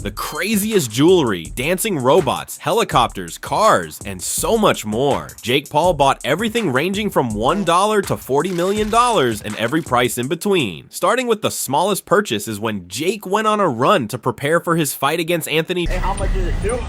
the craziest jewelry, dancing robots, helicopters, cars, and so much more. Jake Paul bought everything ranging from $1 to $40 million and every price in between. Starting with the smallest purchase is when Jake went on a run to prepare for his fight against Anthony. Hey, how much is it, dude?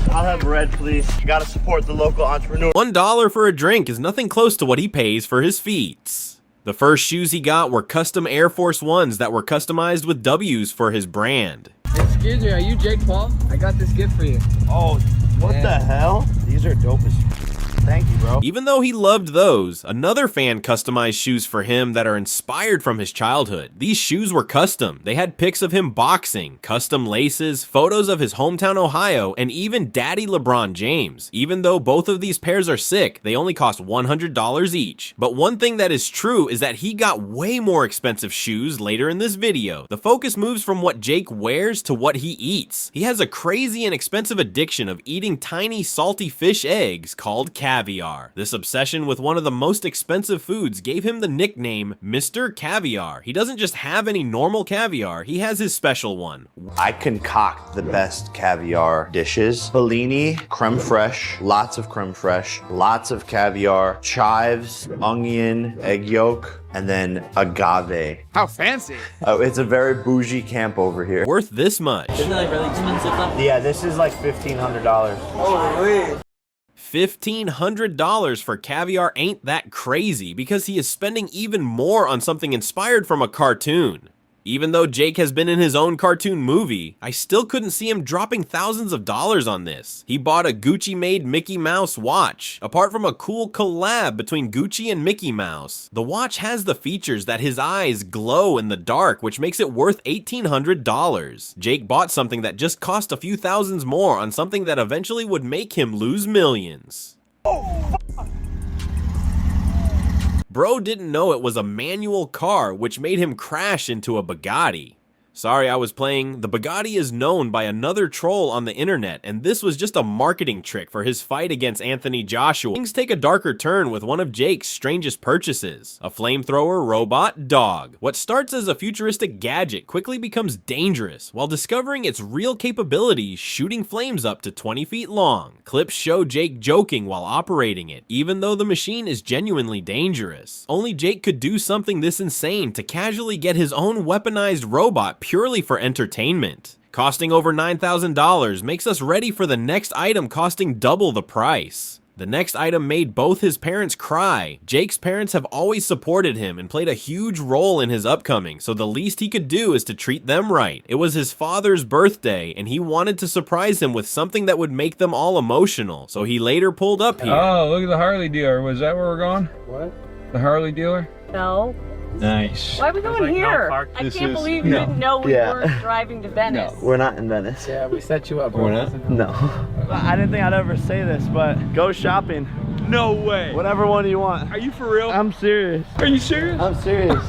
I'll have red, please. You gotta support the local entrepreneur. $1 for a drink is nothing close to what he pays for his feats. The first shoes he got were custom Air Force Ones that were customized with W's for his brand. Excuse me, are you Jake Paul? I got this gift for you. Oh, what the hell? These are dope as Thank you, bro. Even though he loved those, another fan customized shoes for him that are inspired from his childhood. These shoes were custom. They had pics of him boxing, custom laces, photos of his hometown Ohio, and even Daddy LeBron James. Even though both of these pairs are sick, they only cost $100 each. But one thing that is true is that he got way more expensive shoes later in this video. The focus moves from what Jake wears to what he eats. He has a crazy and expensive addiction of eating tiny salty fish eggs called caviar. This obsession with one of the most expensive foods gave him the nickname Mr. Caviar. He doesn't just have any normal caviar, he has his special one. I concoct the best caviar dishes. Bellini, creme fraiche, lots of creme fraiche, lots of caviar, chives, onion, egg yolk, and then agave. How fancy. Oh, it's a very bougie camp over here. Worth this much. Isn't it like really expensive though? Yeah, this is like $1,500. Oh, $1,500 for caviar ain't that crazy because he is spending even more on something inspired from a cartoon. Even though Jake has been in his own cartoon movie, I still couldn't see him dropping thousands of dollars on this. He bought a Gucci-made Mickey Mouse watch. Apart from a cool collab between Gucci and Mickey Mouse, the watch has the features that his eyes glow in the dark, which makes it worth $1,800. Jake bought something that just cost a few thousands more on something that eventually would make him lose millions. Bro didn't know it was a manual car, which made him crash into a Bugatti. Sorry, I was playing. The Bugatti is known by another troll on the internet, and this was just a marketing trick for his fight against Anthony Joshua. Things take a darker turn with one of Jake's strangest purchases, a flamethrower robot dog. What starts as a futuristic gadget quickly becomes dangerous, while discovering its real capabilities, shooting flames up to 20 feet long. Clips show Jake joking while operating it, even though the machine is genuinely dangerous. Only Jake could do something this insane to casually get his own weaponized robot purely for entertainment. Costing over $9,000 makes us ready for the next item costing double the price. The next item made both his parents cry. Jake's parents have always supported him and played a huge role in his upcoming, so the least he could do is to treat them right. It was his father's birthday, and he wanted to surprise him with something that would make them all emotional, so he later pulled up here. Oh, look at the Harley dealer. Was that where we're going? What? The Harley dealer? No. Nice. Why are we going here? I can't believe you didn't know we were driving to Venice. No, we're not in Venice. Yeah, we set you up. We're not? No. I didn't think I'd ever say this, but go shopping. No way. Whatever one you want. Are you for real? I'm serious. Are you serious? I'm serious.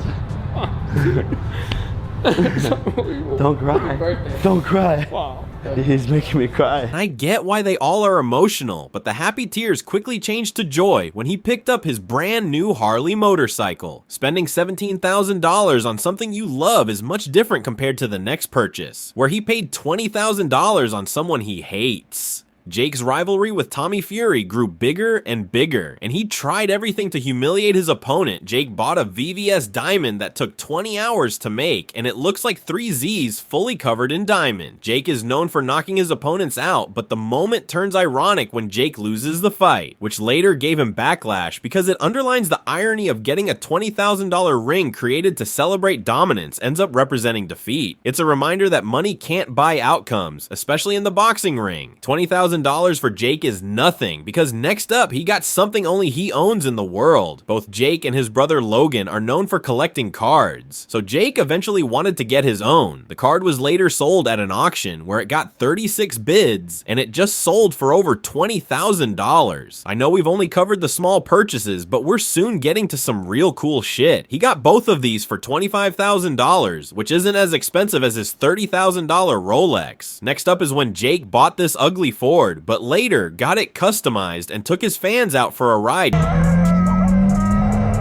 Don't cry. Don't cry. Wow. He's making me cry. I get why they all are emotional, but the happy tears quickly changed to joy when he picked up his brand new Harley motorcycle. Spending $17,000 on something you love is much different compared to the next purchase, where he paid $20,000 on someone he hates. Jake's rivalry with Tommy Fury grew bigger and bigger, and he tried everything to humiliate his opponent. Jake bought a VVS diamond that took 20 hours to make, and it looks like 3 Z's fully covered in diamond. Jake is known for knocking his opponents out, but the moment turns ironic when Jake loses the fight, which later gave him backlash because it underlines the irony of getting a $20,000 ring created to celebrate dominance ends up representing defeat. It's a reminder that money can't buy outcomes, especially in the boxing ring. $20,000 for Jake is nothing, because next up he got something only he owns in the world. Both Jake and his brother Logan are known for collecting cards, so Jake eventually wanted to get his own. The card was later sold at an auction where it got 36 bids, and it just sold for over $20,000. I know we've only covered the small purchases, but we're soon getting to some real cool shit. He got both of these for $25,000, which isn't as expensive as his $30,000 Rolex. Next up is when Jake bought this ugly Ford, but later got it customized and took his fans out for a ride.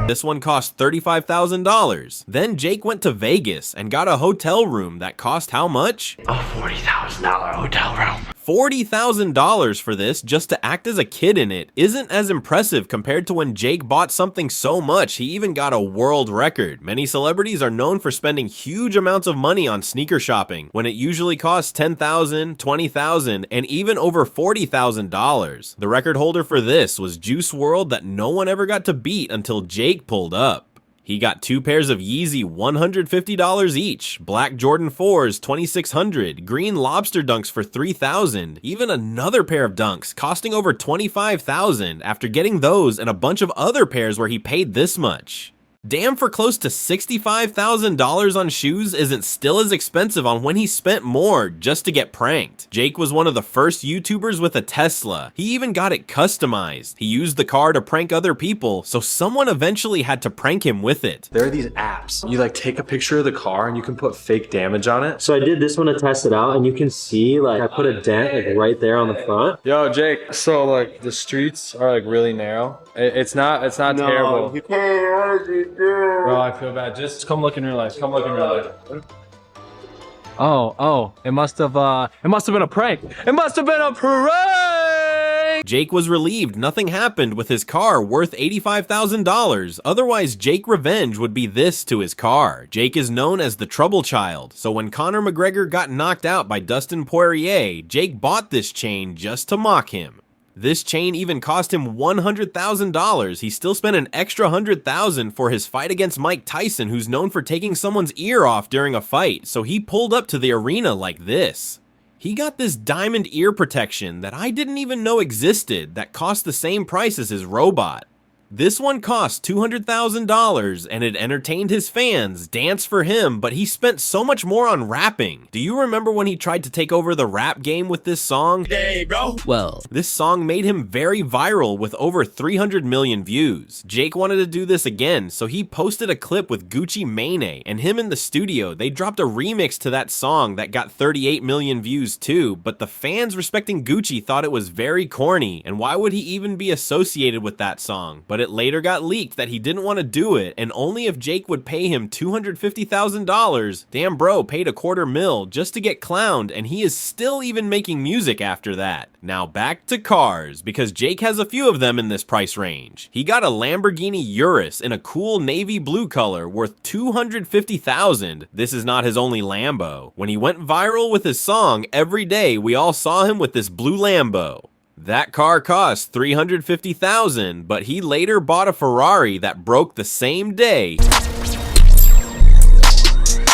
This one cost $35,000. Then Jake went to Vegas and got a hotel room that cost how much? A $40,000 hotel room. $40,000 for this just to act as a kid in it isn't as impressive compared to when Jake bought something so much he even got a world record. Many celebrities are known for spending huge amounts of money on sneaker shopping when it usually costs $10,000, $20,000, and even over $40,000. The record holder for this was Juice WRLD that no one ever got to beat until Jake pulled up. He got 2 pairs of Yeezy $150 each, black Jordan 4s $2,600, green lobster dunks for $3,000, even another pair of dunks costing over $25,000 after getting those and a bunch of other pairs where he paid this much. Damn, for close to $65,000 on shoes isn't still as expensive on when he spent more just to get pranked. Jake was one of the first YouTubers with a Tesla. He even got it customized. He used the car to prank other people, so someone eventually had to prank him with it. There are these apps. You like take a picture of the car and you can put fake damage on it. So I did this one to test it out, and you can see like I put a dent like right there on the front. Yo, Jake, so like the streets are like really narrow. It's not terrible. Bro, I feel bad. Just come look in real life. Come look in real life. Oh, it must have been a prank. It must have been a prank! Jake was relieved nothing happened with his car worth $85,000. Otherwise, Jake Revenge would be this to his car. Jake is known as the trouble child, so when Conor McGregor got knocked out by Dustin Poirier, Jake bought this chain just to mock him. This chain even cost him $100,000. He still spent an extra $100,000 for his fight against Mike Tyson, who's known for taking someone's ear off during a fight, so he pulled up to the arena like this. He got this diamond ear protection that I didn't even know existed that cost the same price as his robot. This one cost $200,000 and it entertained his fans, danced for him, but he spent so much more on rapping. Do you remember when he tried to take over the rap game with this song? Hey, bro. Well, this song made him very viral with over 300 million views. Jake wanted to do this again, so he posted a clip with Gucci Mane and him in the studio. They dropped a remix to that song that got 38 million views too, but the fans respecting Gucci thought it was very corny, and why would he even be associated with that song? But it later got leaked that he didn't want to do it, and only if Jake would pay him $250,000. Damn, bro paid $250,000 just to get clowned, and he is still even making music after that. Now back to cars, because Jake has a few of them in this price range. He got a Lamborghini Urus in a cool navy blue color worth $250,000. This is not his only Lambo. When he went viral with his song Every Day, we all saw him with this blue Lambo. That car cost $350,000, but he later bought a Ferrari that broke the same day.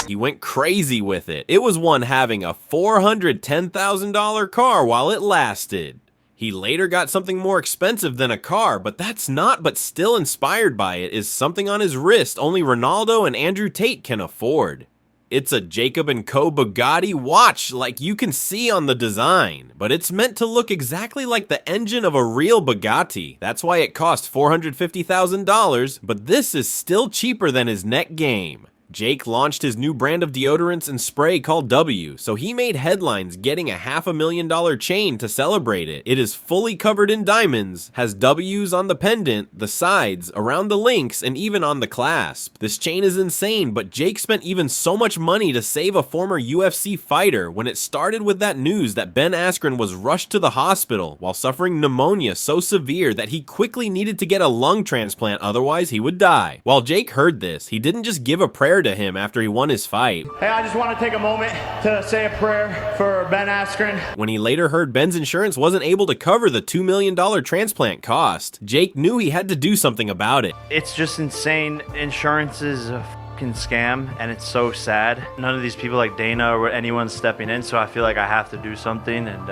He went crazy with it. It was one having a $410,000 car while it lasted. He later got something more expensive than a car, but that's not, but still inspired by it, is something on his wrist only Ronaldo and Andrew Tate can afford. It's a Jacob & Co. Bugatti watch like you can see on the design, but it's meant to look exactly like the engine of a real Bugatti. That's why it cost $450,000, but this is still cheaper than his net game. Jake launched his new brand of deodorants and spray called W, so he made headlines getting a $500,000 chain to celebrate it. It is fully covered in diamonds, has W's on the pendant, the sides, around the links, and even on the clasp. This chain is insane, but Jake spent even so much money to save a former UFC fighter when it started with that news that Ben Askren was rushed to the hospital while suffering pneumonia so severe that he quickly needed to get a lung transplant, otherwise he would die. While Jake heard this, he didn't just give a prayer to him after he won his fight. Hey, I just want to take a moment to say a prayer for Ben Askren. When he later heard Ben's insurance wasn't able to cover the $2 million transplant cost, Jake knew he had to do something about it. It's just insane. Insurance is a fucking scam, and it's so sad. None of these people like Dana or anyone stepping in, so I feel like I have to do something, and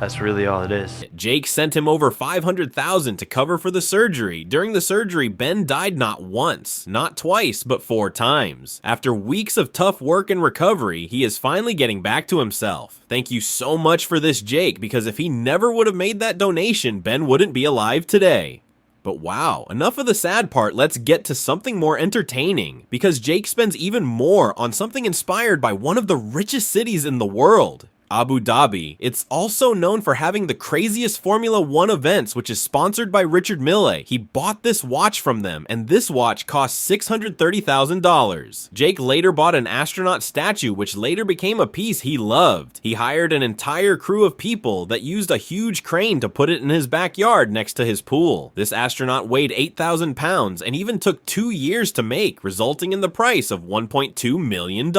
that's really all it is. Jake sent him over $500,000 to cover for the surgery. During the surgery, Ben died not once, not twice, but 4 times. After weeks of tough work and recovery, he is finally getting back to himself. Thank you so much for this, Jake, because if he never would have made that donation, Ben wouldn't be alive today. But wow, enough of the sad part, let's get to something more entertaining, because Jake spends even more on something inspired by one of the richest cities in the world. Abu Dhabi. It's also known for having the craziest Formula 1 events, which is sponsored by Richard Mille. He bought this watch from them, and this watch cost $630,000. Jake later bought an astronaut statue, which later became a piece he loved. He hired an entire crew of people that used a huge crane to put it in his backyard next to his pool. This astronaut weighed 8,000 pounds and even took 2 years to make, resulting in the price of $1.2 million.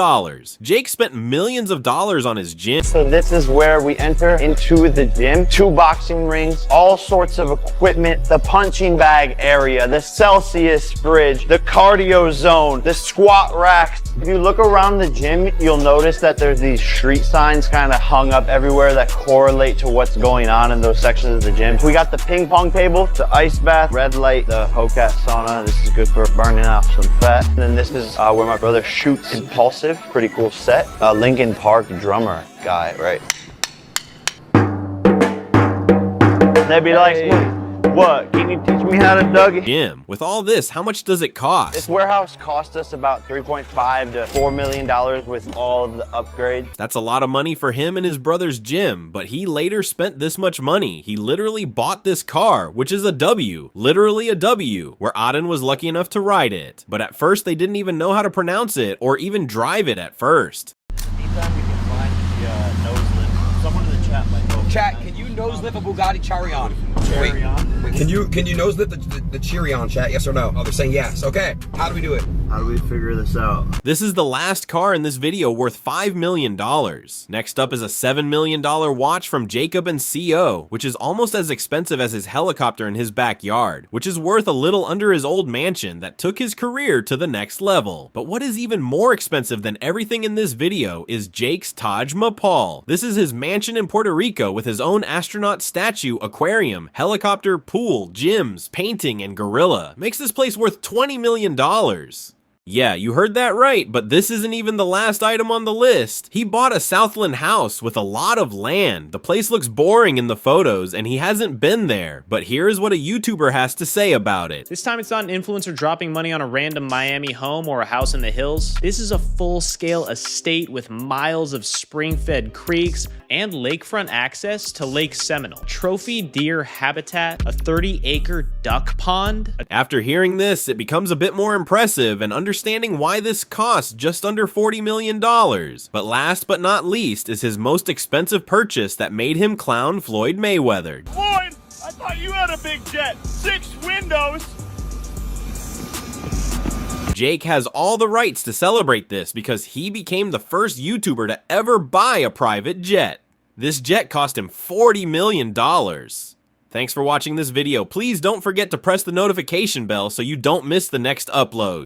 Jake spent millions of dollars on his gym. So this is where we enter into the gym. 2 boxing rings, all sorts of equipment, the punching bag area, the Celsius fridge, the cardio zone, the squat racks. If you look around the gym, you'll notice that there's these street signs kind of hung up everywhere that correlate to what's going on in those sections of the gym. We got the ping pong table, the ice bath, red light, the Hokat sauna. This is good for burning off some fat. And then this is where my brother shoots Impulsive. Pretty cool set. Linkin Park drummer guy, right? They'd be like, what? Can you teach me how to Dougie? Gym. With all this, how much does it cost? This warehouse cost us about $3.5 to $4 million with all of the upgrades. That's a lot of money for him and his brother's gym, but he later spent this much money. He literally bought this car, which is a W, literally a W, where Auden was lucky enough to ride it. But at first, they didn't even know how to pronounce it or even drive it at first. Anytime you can find the nose lift, someone in the chat might know. Chat, can you nose lift a Bugatti Chiron? Wait, can you nose lift the Chiron, chat? Yes or no? Oh, they're saying yes. Okay. How do we do it? How do we figure this out? This is the last car in this video worth $5 million. Next up is a $7 million watch from Jacob and CO, which is almost as expensive as his helicopter in his backyard, which is worth a little under his old mansion that took his career to the next level. But what is even more expensive than everything in this video is Jake's Taj Mahal. This is his mansion in Puerto Rico with his own astronaut statue, aquarium, helicopter, pool, gyms, painting, and gorilla. Makes this place worth $20 million. Yeah, you heard that right, but this isn't even the last item on the list. He bought a Southland house with a lot of land. The place looks boring in the photos, and he hasn't been there, but here's what a YouTuber has to say about it. This time it's not an influencer dropping money on a random Miami home or a house in the hills. This is a full-scale estate with miles of spring-fed creeks and lakefront access to Lake Seminole, trophy deer habitat, a 30-acre duck pond. After hearing this, it becomes a bit more impressive and understanding why this costs just under $40 million. But last but not least is his most expensive purchase that made him clown Floyd Mayweather. Floyd, I thought you had a big jet. 6 windows. Jake has all the rights to celebrate this because he became the first YouTuber to ever buy a private jet. This jet cost him $40 million. Thanks for watching this video. Please don't forget to press the notification bell so you don't miss the next upload.